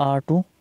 R2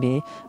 B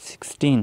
16،